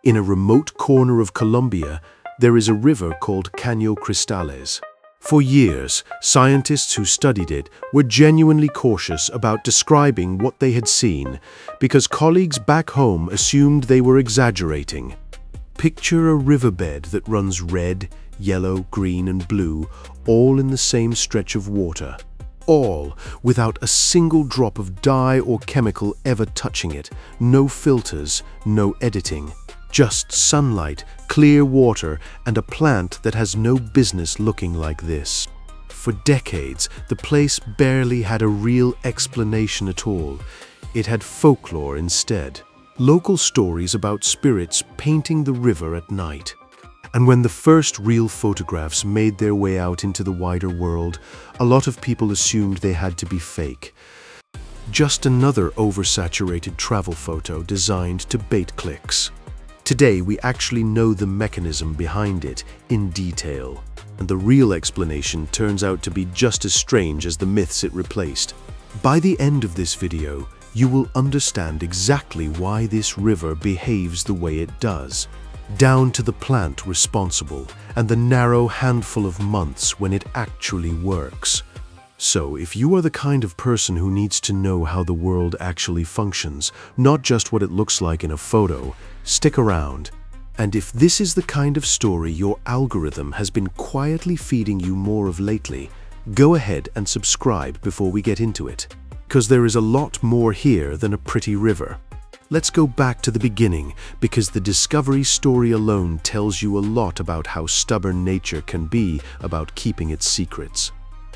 In a remote corner of Colombia, there is a river called Caño Cristales. For years, scientists who studied it were genuinely cautious about describing what they had seen because colleagues back home assumed they were exaggerating. Picture a riverbed that runs red, yellow, green, and blue, all in the same stretch of water. All without a single drop of dye or chemical ever touching it, no filters, no editing. Just sunlight, clear water, and a plant that has no business looking like this. For decades, the place barely had a real explanation at all. It had folklore instead. Local stories about spirits painting the river at night. And when the first real photographs made their way out into the wider world, a lot of people assumed they had to be fake. Just another oversaturated travel photo designed to bait clicks. Today, we actually know the mechanism behind it in detail, and the real explanation turns out to be just as strange as the myths it replaced. By the end of this video, you will understand exactly why this river behaves the way it does, down to the plant responsible and the narrow handful of months when it actually works. So, if you are the kind of person who needs to know how the world actually functions, not just what it looks like in a photo, stick around. And if this is the kind of story your algorithm has been quietly feeding you more of lately, go ahead and subscribe before we get into it, because there is a lot more here than a pretty river. Let's go back to the beginning, because the discovery story alone tells you a lot about how stubborn nature can be about keeping its secrets.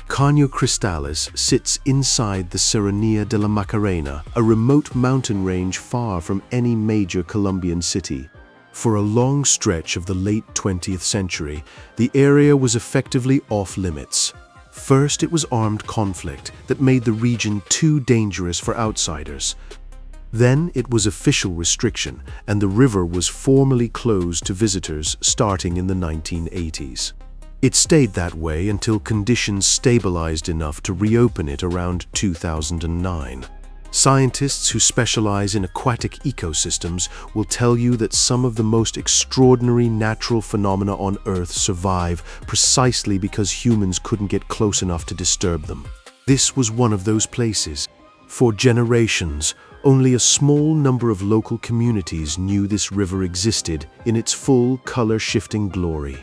Caño Cristales sits inside the Serranía de la Macarena, a remote mountain range far from any major Colombian city. For a long stretch of the late 20th century, the area was effectively off-limits. First, it was armed conflict that made the region too dangerous for outsiders. Then it was official restriction, and the river was formally closed to visitors starting in the 1980s. It stayed that way until conditions stabilized enough to reopen it around 2009. Scientists who specialize in aquatic ecosystems will tell you that some of the most extraordinary natural phenomena on Earth survive precisely because humans couldn't get close enough to disturb them. This was one of those places. For generations, only a small number of local communities knew this river existed in its full color-shifting glory.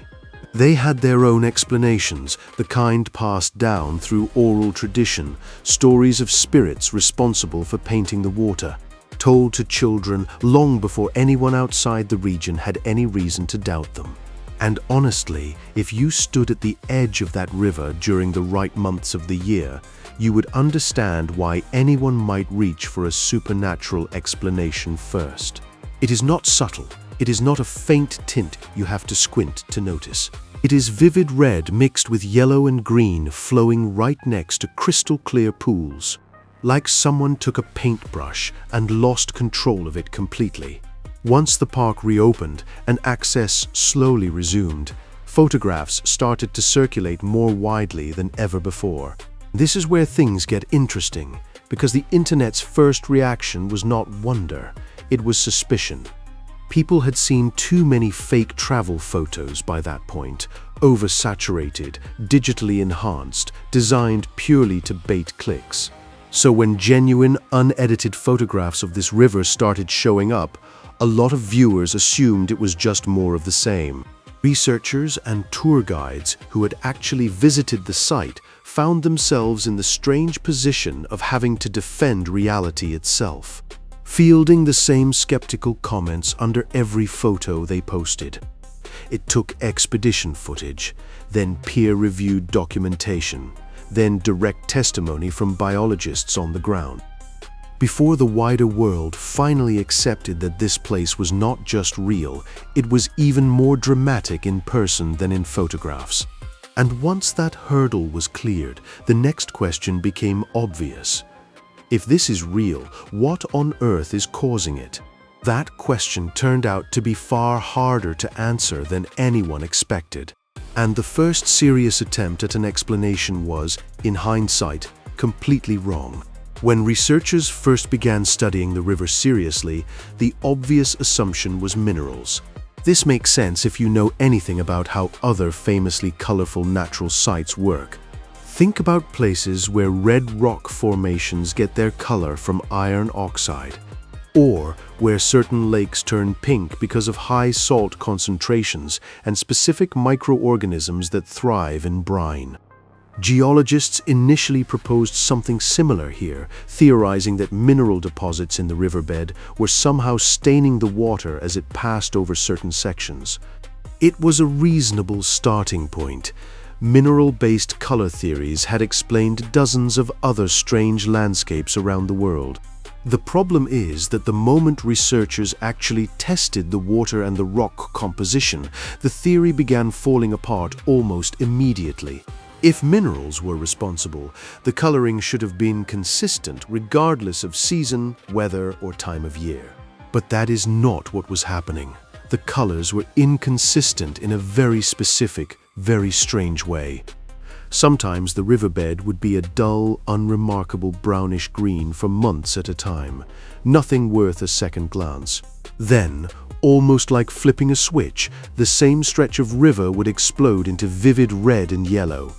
They had their own explanations, the kind passed down through oral tradition, stories of spirits responsible for painting the water, told to children long before anyone outside the region had any reason to doubt them. And honestly, if you stood at the edge of that river during the right months of the year, you would understand why anyone might reach for a supernatural explanation first. It is not subtle. It is not a faint tint you have to squint to notice. It is vivid red mixed with yellow and green flowing right next to crystal clear pools, like someone took a paintbrush and lost control of it completely. Once the park reopened and access slowly resumed, photographs started to circulate more widely than ever before. This is where things get interesting, because the internet's first reaction was not wonder, it was suspicion. People had seen too many fake travel photos by that point, oversaturated, digitally enhanced, designed purely to bait clicks. So when genuine, unedited photographs of this river started showing up, a lot of viewers assumed it was just more of the same. Researchers and tour guides who had actually visited the site found themselves in the strange position of having to defend reality itself, fielding the same skeptical comments under every photo they posted. It took expedition footage, then peer-reviewed documentation, then direct testimony from biologists on the ground, before the wider world finally accepted that this place was not just real, it was even more dramatic in person than in photographs. And once that hurdle was cleared, the next question became obvious. If this is real, what on earth is causing it? That question turned out to be far harder to answer than anyone expected. And the first serious attempt at an explanation was, in hindsight, completely wrong. When researchers first began studying the river seriously, the obvious assumption was minerals. This makes sense if you know anything about how other famously colorful natural sites work. Think about places where red rock formations get their color from iron oxide, or where certain lakes turn pink because of high salt concentrations and specific microorganisms that thrive in brine. Geologists initially proposed something similar here, theorizing that mineral deposits in the riverbed were somehow staining the water as it passed over certain sections. It was a reasonable starting point. Mineral-based color theories had explained dozens of other strange landscapes around the world. The problem is that the moment researchers actually tested the water and the rock composition, the theory began falling apart almost immediately. If minerals were responsible, the coloring should have been consistent regardless of season, weather, or time of year. But that is not what was happening. The colors were inconsistent in a very specific, very strange way. Sometimes the riverbed would be a dull, unremarkable brownish green for months at a time, nothing worth a second glance. Then, almost like flipping a switch, the same stretch of river would explode into vivid red and yellow.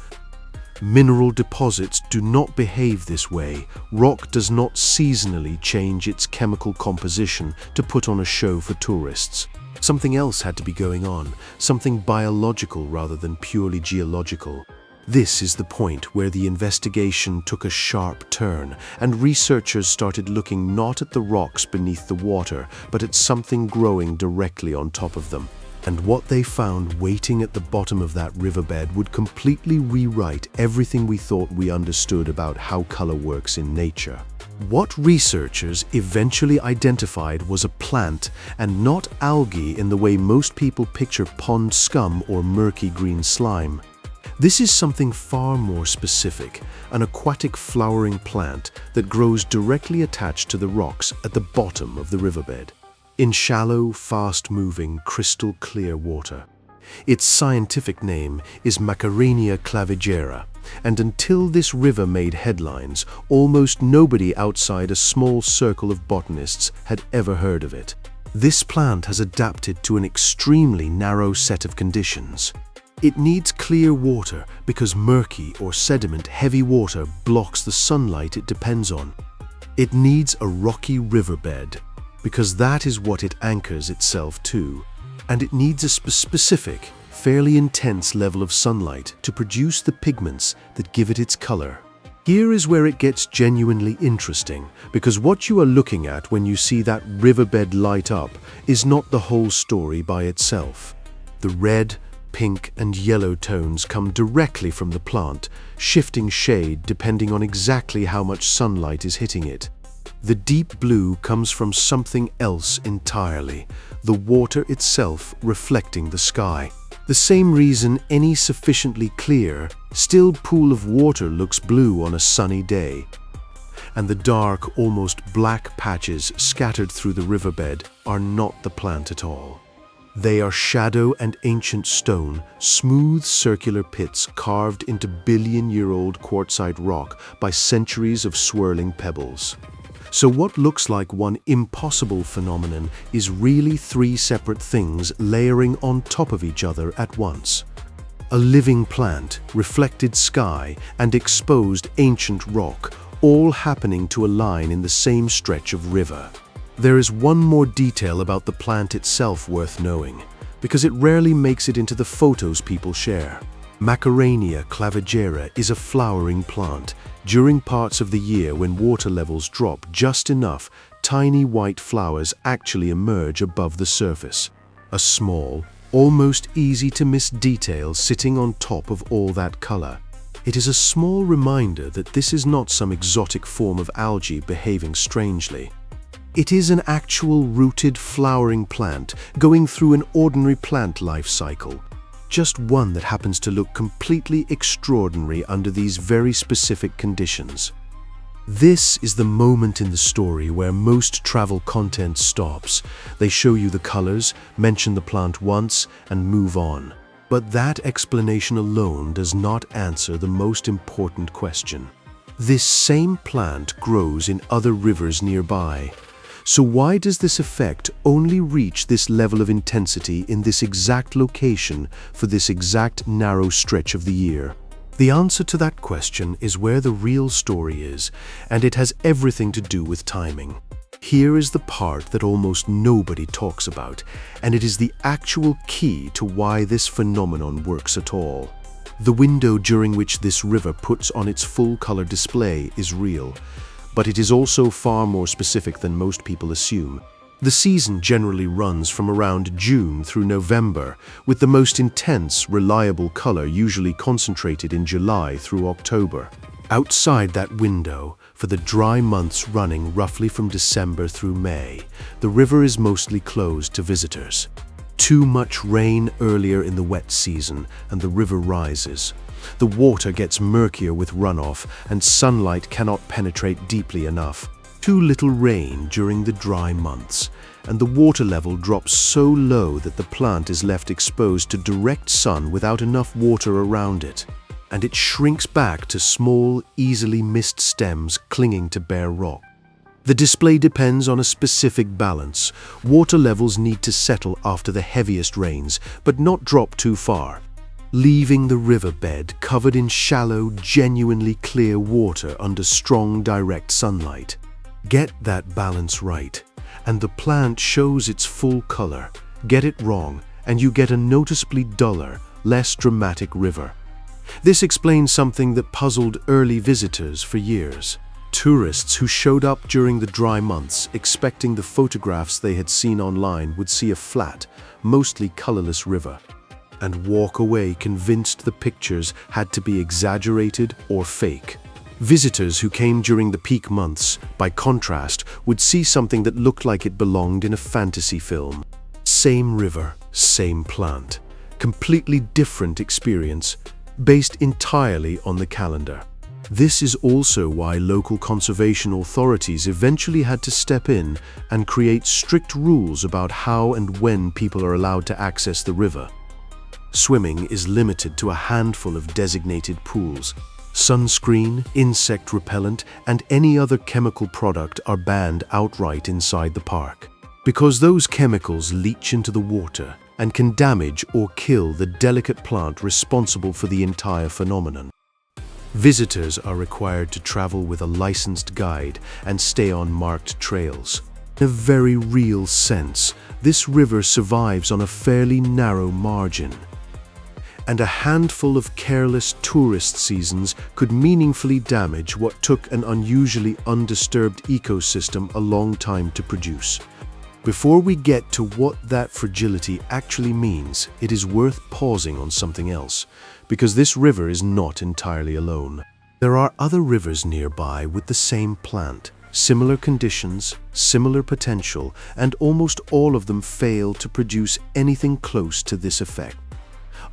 Mineral deposits do not behave this way. Rock does not seasonally change its chemical composition to put on a show for tourists. Something else had to be going on, something biological rather than purely geological. This is the point where the investigation took a sharp turn, and researchers started looking not at the rocks beneath the water, but at something growing directly on top of them. And what they found waiting at the bottom of that riverbed would completely rewrite everything we thought we understood about how color works in nature. What researchers eventually identified was a plant and not algae in the way most people picture pond scum or murky green slime. This is something far more specific, an aquatic flowering plant that grows directly attached to the rocks at the bottom of the riverbed, in shallow, fast-moving, crystal-clear water. Its scientific name is Macarenia clavigera, and until this river made headlines, almost nobody outside a small circle of botanists had ever heard of it. This plant has adapted to an extremely narrow set of conditions. It needs clear water because murky or sediment-heavy water blocks the sunlight it depends on. It needs a rocky riverbed because that is what it anchors itself to. And it needs a specific, fairly intense level of sunlight to produce the pigments that give it its color. Here is where it gets genuinely interesting, because what you are looking at when you see that riverbed light up is not the whole story by itself. The red, pink, and yellow tones come directly from the plant, shifting shade depending on exactly how much sunlight is hitting it. The deep blue comes from something else entirely, the water itself reflecting the sky. The same reason any sufficiently clear, still pool of water looks blue on a sunny day. And the dark, almost black patches scattered through the riverbed are not the plant at all. They are shadow and ancient stone, smooth circular pits carved into billion-year-old quartzite rock by centuries of swirling pebbles. So what looks like one impossible phenomenon is really three separate things layering on top of each other at once. A living plant, reflected sky, and exposed ancient rock, all happening to align in the same stretch of river. There is one more detail about the plant itself worth knowing, because it rarely makes it into the photos people share. Macarenia clavigera is a flowering plant. During parts of the year when water levels drop just enough, tiny white flowers actually emerge above the surface. A small, almost easy-to-miss detail sitting on top of all that color. It is a small reminder that this is not some exotic form of algae behaving strangely. It is an actual rooted flowering plant going through an ordinary plant life cycle. Just one that happens to look completely extraordinary under these very specific conditions. This is the moment in the story where most travel content stops. They show you the colors, mention the plant once, and move on. But that explanation alone does not answer the most important question. This same plant grows in other rivers nearby. So why does this effect only reach this level of intensity in this exact location for this exact narrow stretch of the year? The answer to that question is where the real story is, and it has everything to do with timing. Here is the part that almost nobody talks about, and it is the actual key to why this phenomenon works at all. The window during which this river puts on its full color display is real, but it is also far more specific than most people assume. The season generally runs from around June through November, with the most intense, reliable color usually concentrated in July through October. Outside that window, for the dry months running roughly from December through May, the river is mostly closed to visitors. Too much rain earlier in the wet season, and the river rises. The water gets murkier with runoff, and sunlight cannot penetrate deeply enough. Too little rain during the dry months, and the water level drops so low that the plant is left exposed to direct sun without enough water around it, and it shrinks back to small, easily missed stems clinging to bare rock. The display depends on a specific balance. Water levels need to settle after the heaviest rains, but not drop too far, leaving the riverbed covered in shallow, genuinely clear water under strong, direct sunlight. Get that balance right, and the plant shows its full color. Get it wrong, and you get a noticeably duller, less dramatic river. This explains something that puzzled early visitors for years. Tourists who showed up during the dry months expecting the photographs they had seen online would see a flat, mostly colorless river, and walk away convinced the pictures had to be exaggerated or fake. Visitors who came during the peak months, by contrast, would see something that looked like it belonged in a fantasy film. Same river, same plant. Completely different experience, based entirely on the calendar. This is also why local conservation authorities eventually had to step in and create strict rules about how and when people are allowed to access the river. Swimming is limited to a handful of designated pools. Sunscreen, insect repellent, and any other chemical product are banned outright inside the park, because those chemicals leach into the water and can damage or kill the delicate plant responsible for the entire phenomenon. Visitors are required to travel with a licensed guide and stay on marked trails. In a very real sense, this river survives on a fairly narrow margin, and a handful of careless tourist seasons could meaningfully damage what took an unusually undisturbed ecosystem a long time to produce. Before we get to what that fragility actually means, it is worth pausing on something else, because this river is not entirely alone. There are other rivers nearby with the same plant, similar conditions, similar potential, and almost all of them fail to produce anything close to this effect.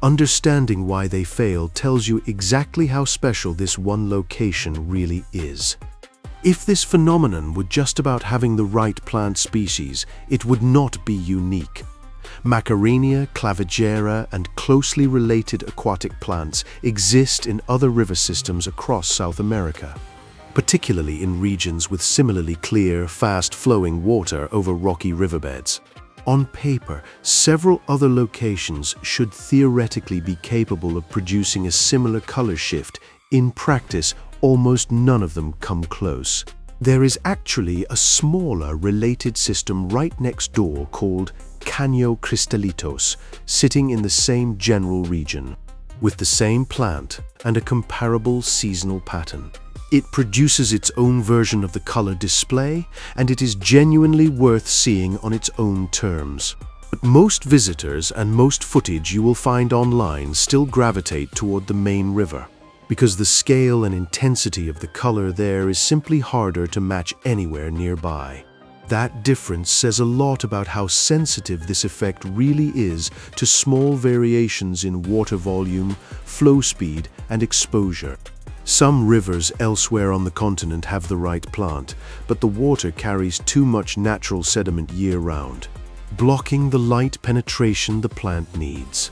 Understanding why they fail tells you exactly how special this one location really is. If this phenomenon were just about having the right plant species, it would not be unique. Macarenia, clavigera, and closely related aquatic plants exist in other river systems across South America, particularly in regions with similarly clear, fast-flowing water over rocky riverbeds. On paper, several other locations should theoretically be capable of producing a similar color shift. In practice, almost none of them come close. There is actually a smaller related system right next door called Caño Cristales, sitting in the same general region, with the same plant and a comparable seasonal pattern. It produces its own version of the color display, and it is genuinely worth seeing on its own terms. But most visitors and most footage you will find online still gravitate toward the main river, because the scale and intensity of the color there is simply harder to match anywhere nearby. That difference says a lot about how sensitive this effect really is to small variations in water volume, flow speed, and exposure. Some rivers elsewhere on the continent have the right plant, but the water carries too much natural sediment year-round, blocking the light penetration the plant needs.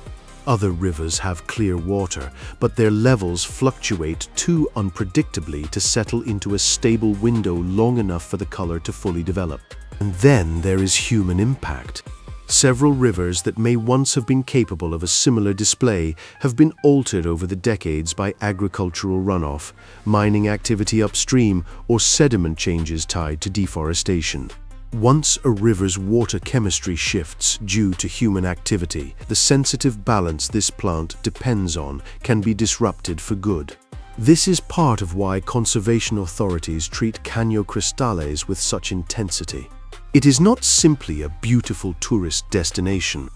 Other rivers have clear water, but their levels fluctuate too unpredictably to settle into a stable window long enough for the color to fully develop. And then there is human impact. Several rivers that may once have been capable of a similar display have been altered over the decades by agricultural runoff, mining activity upstream, or sediment changes tied to deforestation. Once a river's water chemistry shifts due to human activity, the sensitive balance this plant depends on can be disrupted for good. This is part of why conservation authorities treat Caño Cristales with such intensity. It is not simply a beautiful tourist destination.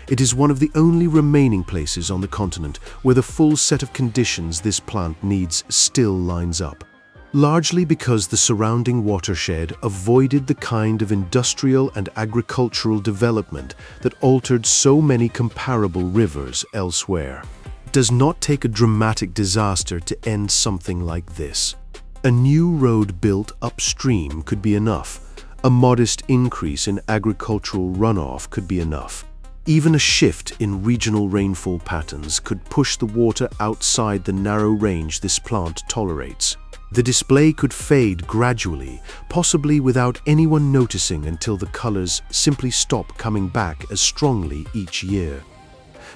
It is one of the only remaining places on the continent where the full set of conditions this plant needs still lines up. Largely because the surrounding watershed avoided the kind of industrial and agricultural development that altered so many comparable rivers elsewhere. It does not take a dramatic disaster to end something like this. A new road built upstream could be enough. A modest increase in agricultural runoff could be enough. Even a shift in regional rainfall patterns could push the water outside the narrow range this plant tolerates. The display could fade gradually, possibly without anyone noticing until the colors simply stop coming back as strongly each year.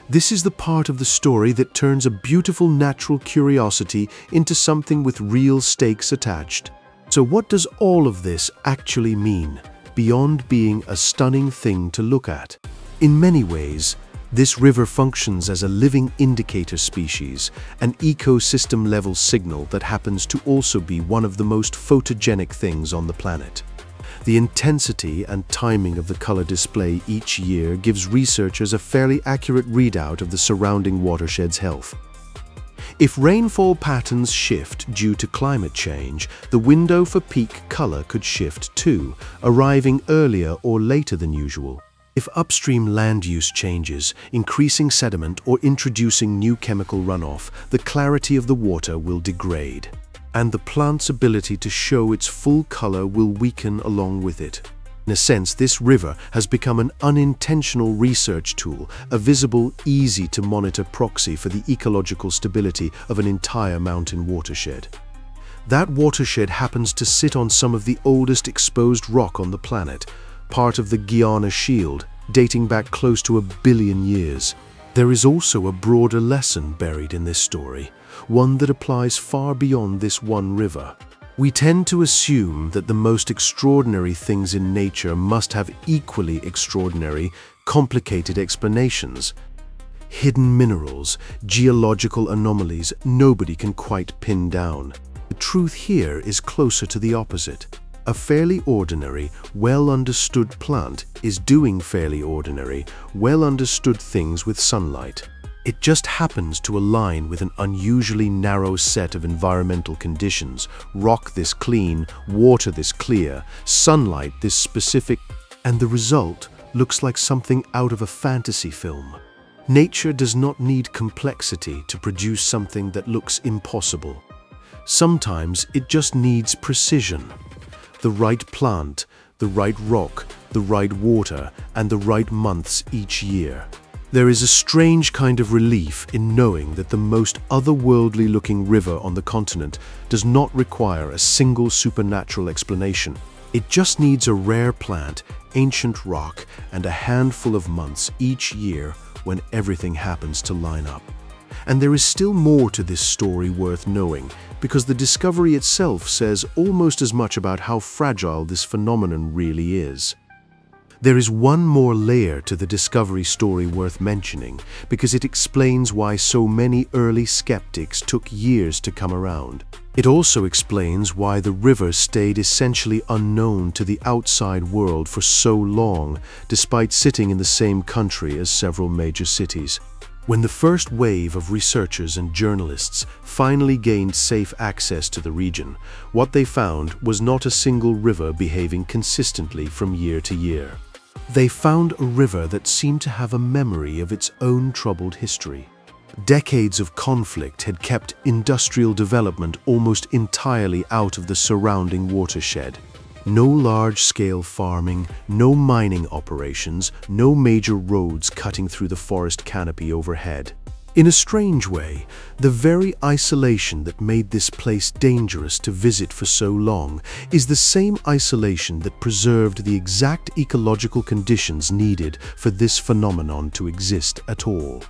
This is the part of the story that turns a beautiful natural curiosity into something with real stakes attached. So what does all of this actually mean, beyond being a stunning thing to look at? In many ways, this river functions as a living indicator species, an ecosystem-level signal that happens to also be one of the most photogenic things on the planet. The intensity and timing of the color display each year gives researchers a fairly accurate readout of the surrounding watershed's health. If rainfall patterns shift due to climate change, the window for peak color could shift too, arriving earlier or later than usual. If upstream land use changes, increasing sediment or introducing new chemical runoff, the clarity of the water will degrade, and the plant's ability to show its full color will weaken along with it. In a sense, this river has become an unintentional research tool, a visible, easy-to-monitor proxy for the ecological stability of an entire mountain watershed. That watershed happens to sit on some of the oldest exposed rock on the planet, part of the Guiana Shield, dating back close to 1 billion years. There is also a broader lesson buried in this story, one that applies far beyond this one river. We tend to assume that the most extraordinary things in nature must have equally extraordinary, complicated explanations. Hidden minerals, geological anomalies nobody can quite pin down. The truth here is closer to the opposite. A fairly ordinary, well-understood plant is doing fairly ordinary, well-understood things with sunlight. It just happens to align with an unusually narrow set of environmental conditions: rock this clean, water this clear, sunlight this specific, and the result looks like something out of a fantasy film. Nature does not need complexity to produce something that looks impossible. Sometimes it just needs precision. The right plant, the right rock, the right water, and the right months each year. There is a strange kind of relief in knowing that the most otherworldly-looking river on the continent does not require a single supernatural explanation. It just needs a rare plant, ancient rock, and a handful of months each year when everything happens to line up. And there is still more to this story worth knowing, because the discovery itself says almost as much about how fragile this phenomenon really is. There is one more layer to the discovery story worth mentioning, because it explains why so many early skeptics took years to come around. It also explains why the river stayed essentially unknown to the outside world for so long, despite sitting in the same country as several major cities. When the first wave of researchers and journalists finally gained safe access to the region, what they found was not a single river behaving consistently from year to year. They found a river that seemed to have a memory of its own troubled history. Decades of conflict had kept industrial development almost entirely out of the surrounding watershed. No large-scale farming, no mining operations, no major roads cutting through the forest canopy overhead. In a strange way, the very isolation that made this place dangerous to visit for so long is the same isolation that preserved the exact ecological conditions needed for this phenomenon to exist at all.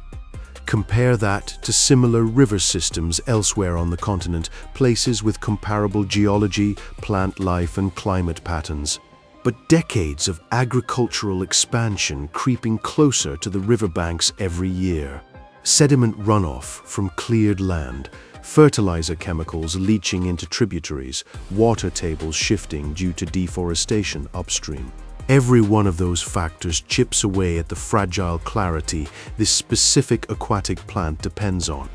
Compare that to similar river systems elsewhere on the continent, places with comparable geology, plant life, and climate patterns. But decades of agricultural expansion creeping closer to the riverbanks every year. Sediment runoff from cleared land, fertilizer chemicals leaching into tributaries, water tables shifting due to deforestation upstream. Every one of those factors chips away at the fragile clarity this specific aquatic plant depends on.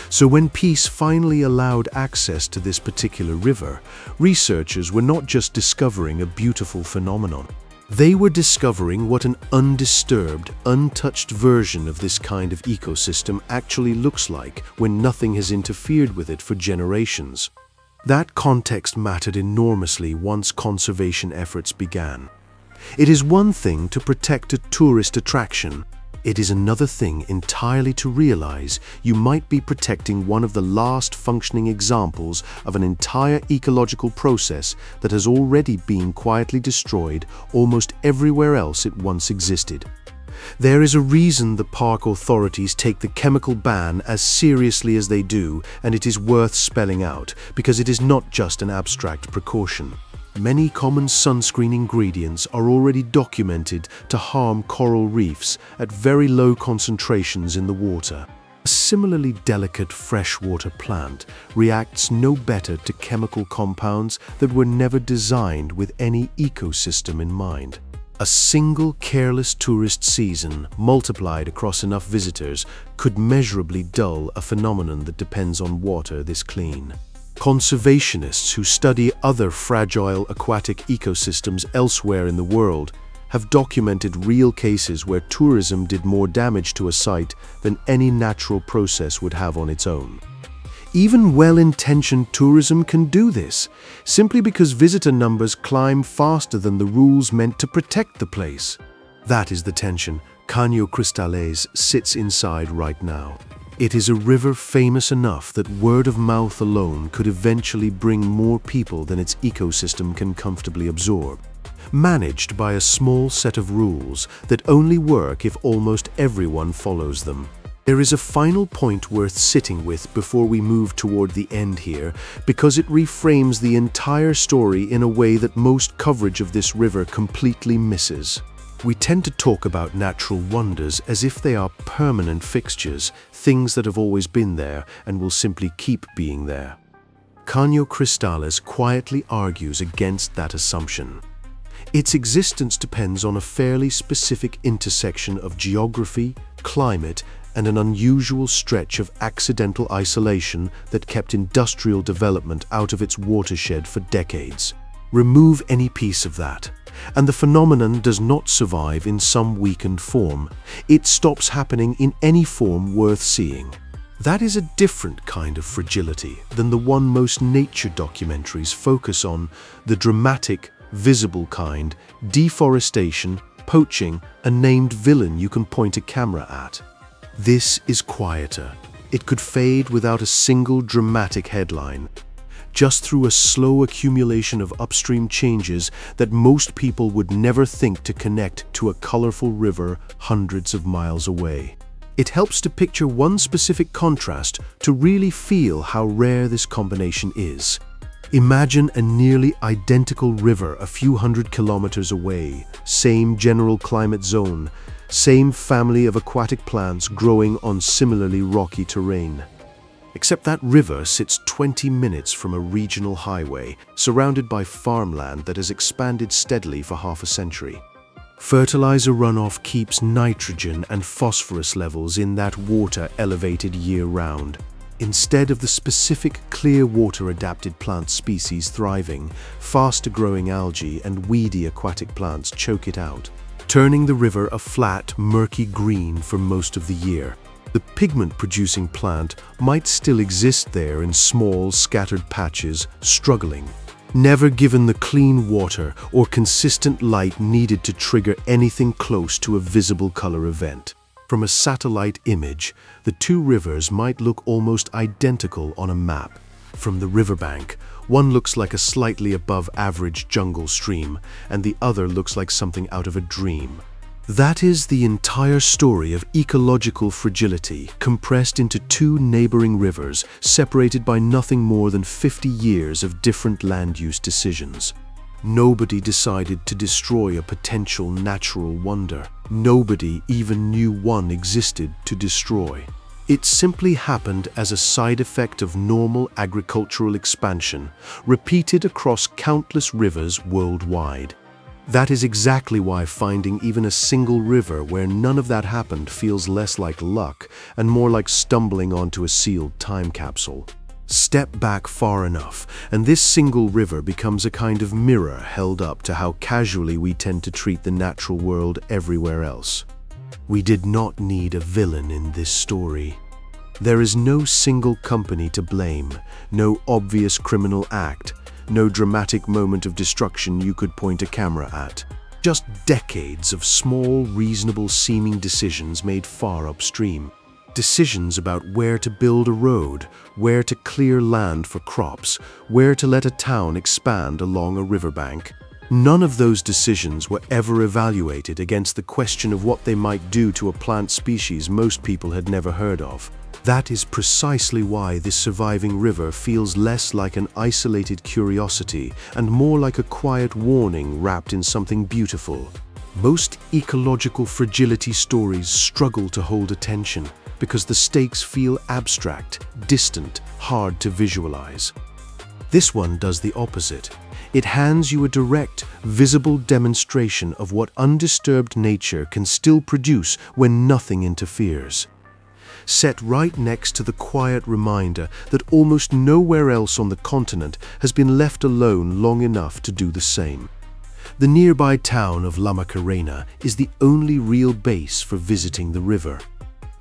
So when peace finally allowed access to this particular river, researchers were not just discovering a beautiful phenomenon. They were discovering what an undisturbed, untouched version of this kind of ecosystem actually looks like when nothing has interfered with it for generations. That context mattered enormously once conservation efforts began. It is one thing to protect a tourist attraction. It is another thing entirely to realize you might be protecting one of the last functioning examples of an entire ecological process that has already been quietly destroyed almost everywhere else it once existed. There is a reason the park authorities take the chemical ban as seriously as they do, and it is worth spelling out because it is not just an abstract precaution. Many common sunscreen ingredients are already documented to harm coral reefs at very low concentrations in the water. A similarly delicate freshwater plant reacts no better to chemical compounds that were never designed with any ecosystem in mind. A single careless tourist season multiplied across enough visitors could measurably dull a phenomenon that depends on water this clean. Conservationists who study other fragile aquatic ecosystems elsewhere in the world have documented real cases where tourism did more damage to a site than any natural process would have on its own. Even well-intentioned tourism can do this, simply because visitor numbers climb faster than the rules meant to protect the place. That is the tension Caño Cristales sits inside right now. It is a river famous enough that word of mouth alone could eventually bring more people than its ecosystem can comfortably absorb. Managed by a small set of rules that only work if almost everyone follows them. There is a final point worth sitting with before we move toward the end here, because it reframes the entire story in a way that most coverage of this river completely misses. We tend to talk about natural wonders as if they are permanent fixtures, things that have always been there and will simply keep being there. Caño Cristales quietly argues against that assumption. Its existence depends on a fairly specific intersection of geography, climate, and an unusual stretch of accidental isolation that kept industrial development out of its watershed for decades. Remove any piece of that, and the phenomenon does not survive in some weakened form. It stops happening in any form worth seeing. That is a different kind of fragility than the one most nature documentaries focus on, the dramatic, visible kind, deforestation, poaching, a named villain you can point a camera at. This is quieter. It could fade without a single dramatic headline, just through a slow accumulation of upstream changes that most people would never think to connect to a colorful river hundreds of miles away. It helps to picture one specific contrast to really feel how rare this combination is. Imagine a nearly identical river a few hundred kilometers away, same general climate zone, same family of aquatic plants growing on similarly rocky terrain. Except that river sits 20 minutes from a regional highway, surrounded by farmland that has expanded steadily for half a century. Fertilizer runoff keeps nitrogen and phosphorus levels in that water elevated year-round. Instead of the specific clear water-adapted plant species thriving, faster-growing algae and weedy aquatic plants choke it out, turning the river a flat, murky green for most of the year. The pigment-producing plant might still exist there in small, scattered patches, struggling. never given the clean water or consistent light needed to trigger anything close to a visible color event. From a satellite image, the two rivers might look almost identical on a map. From the riverbank, one looks like a slightly above average jungle stream, and the other looks like something out of a dream. That is the entire story of ecological fragility compressed into two neighboring rivers separated by nothing more than 50 years of different land use decisions. Nobody decided to destroy a potential natural wonder. Nobody even knew one existed to destroy. It simply happened as a side effect of normal agricultural expansion, repeated across countless rivers worldwide. That is exactly why finding even a single river where none of that happened feels less like luck and more like stumbling onto a sealed time capsule. Step back far enough, and this single river becomes a kind of mirror held up to how casually we tend to treat the natural world everywhere else. We did not need a villain in this story. There is no single company to blame, no obvious criminal act, no dramatic moment of destruction you could point a camera at. Just decades of small, reasonable-seeming decisions made far upstream. Decisions about where to build a road, where to clear land for crops, where to let a town expand along a riverbank. None of those decisions were ever evaluated against the question of what they might do to a plant species most people had never heard of. That is precisely why this surviving river feels less like an isolated curiosity and more like a quiet warning wrapped in something beautiful. Most ecological fragility stories struggle to hold attention because the stakes feel abstract, distant, hard to visualize. This one does the opposite. It hands you a direct, visible demonstration of what undisturbed nature can still produce when nothing interferes. Set right next to the quiet reminder that almost nowhere else on the continent has been left alone long enough to do the same. The nearby town of Macarena is the only real base for visiting the river.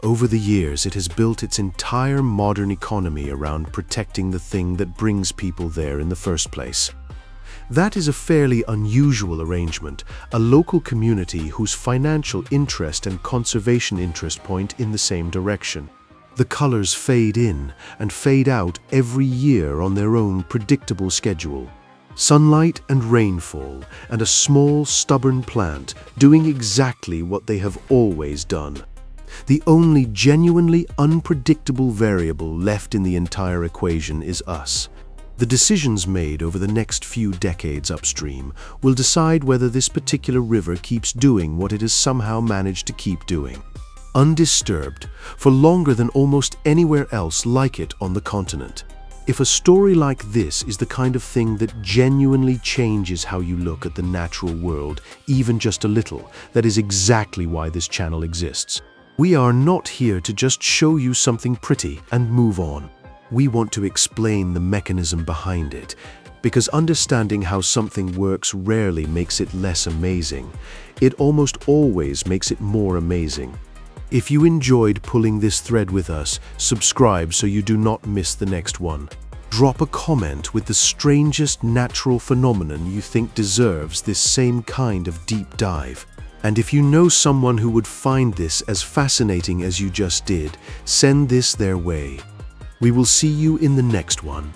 Over the years, it has built its entire modern economy around protecting the thing that brings people there in the first place. That is a fairly unusual arrangement, a local community whose financial interest and conservation interest point in the same direction. The colors fade in and fade out every year on their own predictable schedule. Sunlight and rainfall, and a small, stubborn plant doing exactly what they have always done. The only genuinely unpredictable variable left in the entire equation is us. The decisions made over the next few decades upstream will decide whether this particular river keeps doing what it has somehow managed to keep doing. Undisturbed, for longer than almost anywhere else like it on the continent. If a story like this is the kind of thing that genuinely changes how you look at the natural world, even just a little, that is exactly why this channel exists. We are not here to just show you something pretty and move on. We want to explain the mechanism behind it, because understanding how something works rarely makes it less amazing. It almost always makes it more amazing. If you enjoyed pulling this thread with us, subscribe so you do not miss the next one. Drop a comment with the strangest natural phenomenon you think deserves this same kind of deep dive. And if you know someone who would find this as fascinating as you just did, send this their way. We will see you in the next one.